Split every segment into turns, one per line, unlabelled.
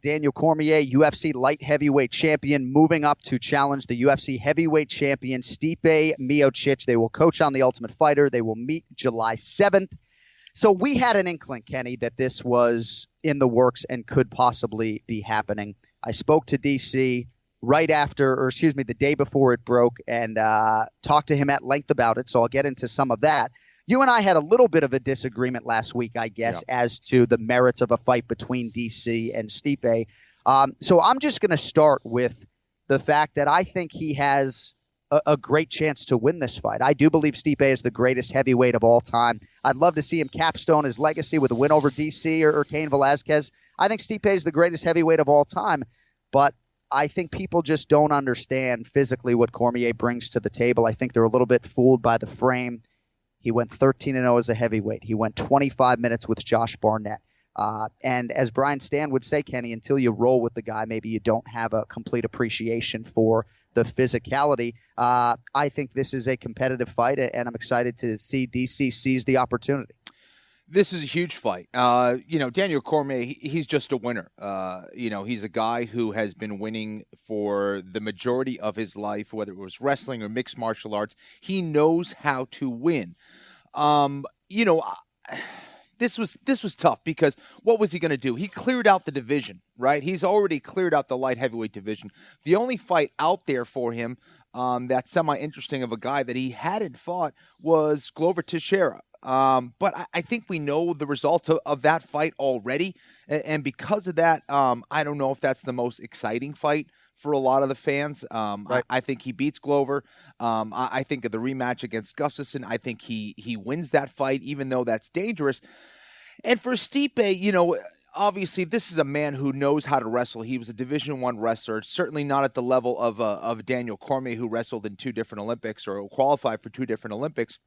Daniel Cormier, UFC light heavyweight champion, moving up to challenge the UFC heavyweight champion, Stipe Miocic. They will coach on The Ultimate Fighter. They will meet July 7th. So we had an inkling, Kenny, that this was in the works and could possibly be happening. I spoke to DC the day before it broke, and talked to him at length about it. So I'll get into some of that. You and I had a little bit of a disagreement last week, I guess, as to the merits of a fight between DC and Stipe. So I'm just going to start with the fact that I think he has a great chance to win this fight. I do believe Stipe is the greatest heavyweight of all time. I'd love to see him capstone his legacy with a win over DC or Cain Velasquez. I think Stipe is the greatest heavyweight of all time, but I think people just don't understand physically what Cormier brings to the table. I think they're a little bit fooled by the frame. He went 13-0 as a heavyweight. He went 25 minutes with Josh Barnett. And as Brian Stan would say, Kenny, until you roll with the guy, maybe you don't have a complete appreciation for the physicality. I think this is a competitive fight, and I'm excited to see DC seize the opportunity.
This is a huge fight. Daniel Cormier, he's just a winner. He's a guy who has been winning for the majority of his life, whether it was wrestling or mixed martial arts. He knows how to win. This was tough because what was he going to do? He cleared out the division, right? He's already cleared out the light heavyweight division. The only fight out there for him that's semi-interesting of a guy that he hadn't fought was Glover Teixeira. But I think we know the result of that fight already. And because of that, I don't know if that's the most exciting fight for a lot of the fans. Right. I think he beats Glover. I think of the rematch against Gustafsson. I think he wins that fight, even though that's dangerous. And for Stipe, obviously this is a man who knows how to wrestle. He was a Division I wrestler, certainly not at the level of Daniel Cormier, who wrestled in 2 different Olympics or qualified for 2 different Olympics.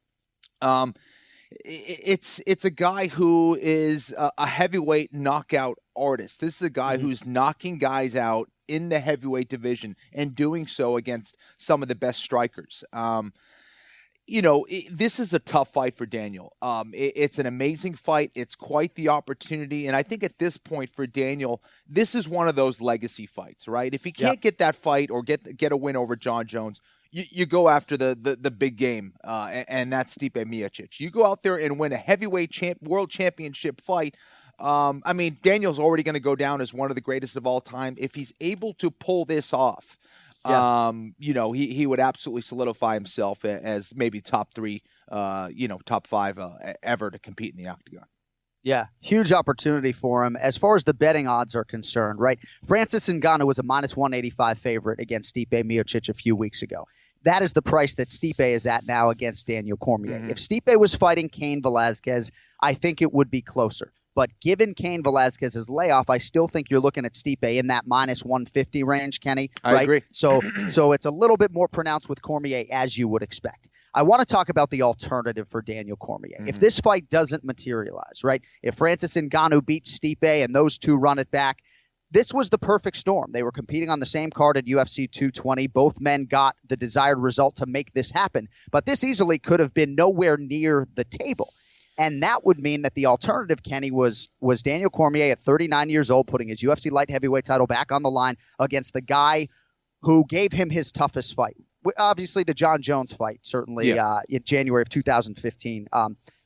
It's a guy who is a heavyweight knockout artist. This is a guy who's knocking guys out in the heavyweight division and doing so against some of the best strikers. This is a tough fight for Daniel. It's an amazing fight. It's quite the opportunity. And I think at this point for Daniel, this is one of those legacy fights, right? If he can't get that fight or get a win over John Jones, you go after the big game, and that's Stipe Miocic. You go out there and win a heavyweight world championship fight. Daniel's already going to go down as one of the greatest of all time. If he's able to pull this off, he would absolutely solidify himself as maybe top 3, top 5 ever to compete in the octagon.
Yeah, huge opportunity for him. As far as the betting odds are concerned, right? Francis Ngannou was a -185 favorite against Stipe Miocic a few weeks ago. That is the price that Stipe is at now against Daniel Cormier. If Stipe was fighting Cain Velasquez, I think it would be closer. But given Cain Velasquez's layoff, I still think you're looking at Stipe in that -150 range, Kenny. Right?
I agree.
So it's a little bit more pronounced with Cormier, as you would expect. I want to talk about the alternative for Daniel Cormier. If this fight doesn't materialize, right? If Francis Ngannou beats Stipe and those two run it back, this was the perfect storm. They were competing on the same card at UFC 220. Both men got the desired result to make this happen. But this easily could have been nowhere near the table. And that would mean that the alternative, Kenny, was Daniel Cormier at 39 years old, putting his UFC light heavyweight title back on the line against the guy who gave him his toughest fight. Obviously, the John Jones fight, certainly in January of 2015.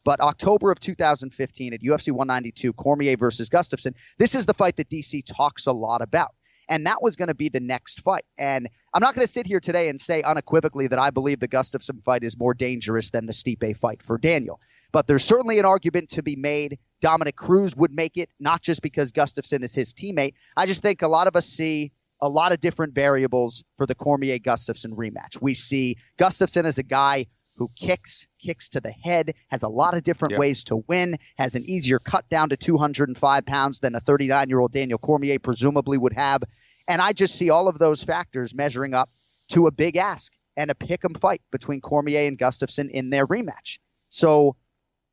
But October of 2015 at UFC 192, Cormier versus Gustafsson, this is the fight that DC talks a lot about. And that was going to be the next fight. And I'm not going to sit here today and say unequivocally that I believe the Gustafsson fight is more dangerous than the Stipe fight for Daniel. But there's certainly an argument to be made. Dominic Cruz would make it, not just because Gustafsson is his teammate. I just think a lot of us see a lot of different variables for the Cormier-Gustafsson rematch. We see Gustafsson as a guy who kicks to the head, has a lot of different ways to win, has an easier cut down to 205 pounds than a 39-year-old Daniel Cormier presumably would have. And I just see all of those factors measuring up to a big ask and a pick'em fight between Cormier and Gustafsson in their rematch. So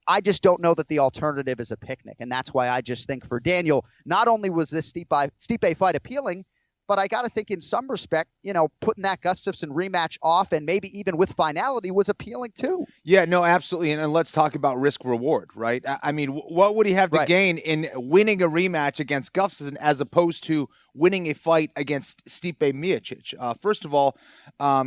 I just don't know that the alternative is a picnic. And that's why I just think for Daniel, not only was this Stipe fight appealing, But I got to think in some respect, putting that Gustafsson rematch off and maybe even with finality was appealing too.
Yeah, no, absolutely. And let's talk about risk reward, right? I mean, what would he have to gain in winning a rematch against Gustafsson as opposed to winning a fight against Stipe Miocic? First of all,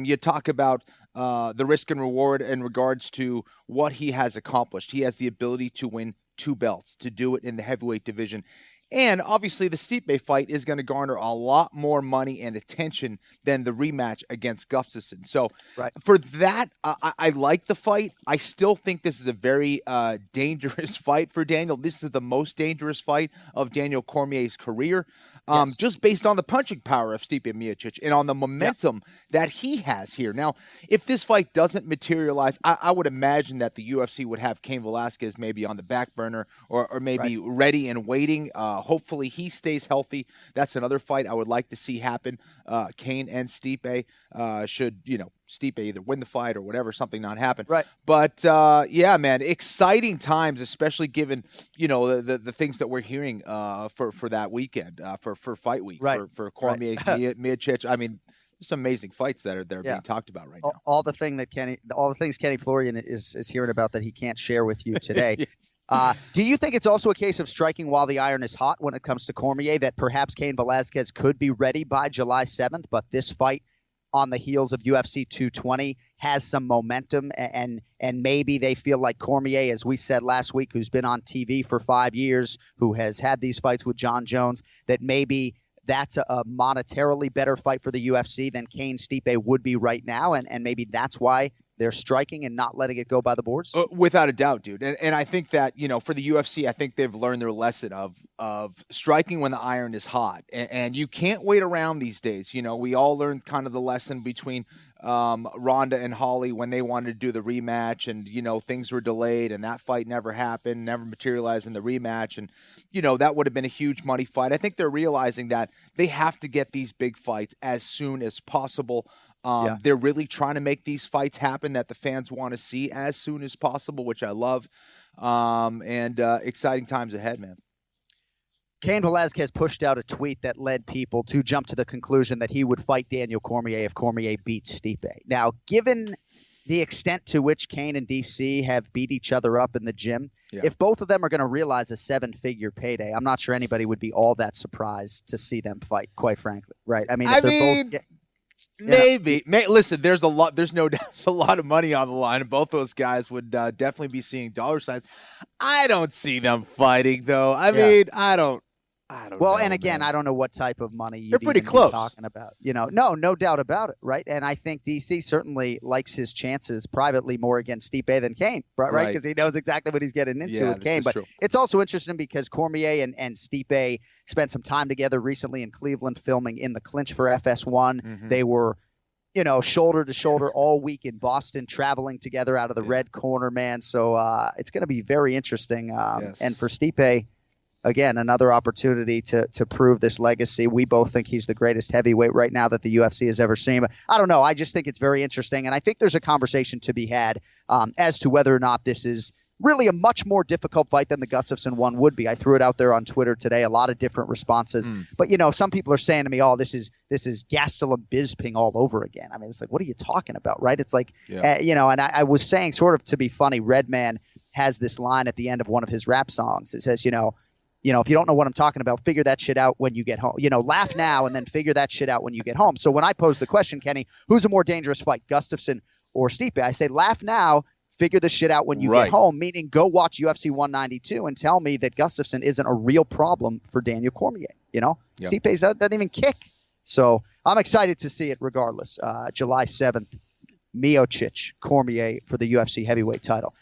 you talk about the risk and reward in regards to what he has accomplished. He has the ability to win 2 belts, to do it in the heavyweight division. And obviously the Stipe fight is going to garner a lot more money and attention than the rematch against Gustafsson. So for that, I like the fight. I still think this is a very dangerous fight for Daniel. This is the most dangerous fight of Daniel Cormier's career. Just based on the punching power of Stipe Miocic and on the momentum that he has here. Now, if this fight doesn't materialize, I would imagine that the UFC would have Cain Velasquez maybe on the back burner or maybe ready and waiting. Hopefully he stays healthy. That's another fight I would like to see happen. Cain and Stipe should, Stipe either win the fight or whatever, something not happen.
Right.
But, yeah, man, exciting times, especially given, the things that we're hearing for that weekend, for fight week, for Cormier, Miocic. I mean, some amazing fights that are being talked about right now.
All the things Kenny Florian is hearing about that he can't share with you today.
Yes.
Do you think it's also a case of striking while the iron is hot when it comes to Cormier, that perhaps Cain Velasquez could be ready by July 7th, but this fight on the heels of UFC 220 has some momentum, and maybe they feel like Cormier, as we said last week, who's been on TV for 5 years, who has had these fights with John Jones, that maybe that's a monetarily better fight for the UFC than Cain Stipe would be right now, and maybe that's why they're striking and not letting it go by the boards?
Without a doubt, dude. And I think that, for the UFC, I think they've learned their lesson of striking when the iron is hot. And you can't wait around these days. We all learned kind of the lesson between Ronda and Holly when they wanted to do the rematch, and, things were delayed and that fight never happened, never materialized in the rematch. And, that would have been a huge money fight. I think they're realizing that they have to get these big fights as soon as possible. They're really trying to make these fights happen that the fans want to see as soon as possible, which I love. And exciting times ahead, man.
Cain Velasquez pushed out a tweet that led people to jump to the conclusion that he would fight Daniel Cormier if Cormier beats Stipe. Now, given the extent to which Cain and DC have beat each other up in the gym, if both of them are going to realize a 7-figure payday, I'm not sure anybody would be all that surprised to see them fight, quite frankly. Right? I mean, both...
Maybe. Listen, there's no doubt there's a lot of money on the line, and both those guys would definitely be seeing dollar signs. I don't see them fighting, though. I mean, I don't
Well,
know,
and again,
man.
I don't know what type of money
They're pretty close.
Talking about. No doubt about it, right? And I think DC certainly likes his chances privately more against Stipe than Cain, right? Because he knows exactly what he's getting into with Cain. But
true.
It's also interesting because Cormier and Stipe spent some time together recently in Cleveland filming In the Clinch for FS1. Mm-hmm. They were, shoulder to shoulder all week in Boston, traveling together out of the red corner, man. So it's going to be very interesting. And for Stipe, again, another opportunity to prove this legacy. We both think he's the greatest heavyweight right now that the UFC has ever seen. But I don't know. I just think it's very interesting. And I think there's a conversation to be had as to whether or not this is really a much more difficult fight than the Gustafsson one would be. I threw it out there on Twitter today, a lot of different responses. But, some people are saying to me, this is Gastelum Bisping all over again. I mean, it's like, what are you talking about, right? It's like, and I was saying sort of to be funny, Redman has this line at the end of one of his rap songs. It says, if you don't know what I'm talking about, figure that shit out when you get home. Laugh now and then figure that shit out when you get home. So when I pose the question, Kenny, who's a more dangerous fight, Gustafsson or Stipe? I say laugh now, figure the shit out when you get home, meaning go watch UFC 192 and tell me that Gustafsson isn't a real problem for Daniel Cormier. Stipe doesn't even kick. So I'm excited to see it regardless. July 7th, Miocic, Cormier for the UFC heavyweight title.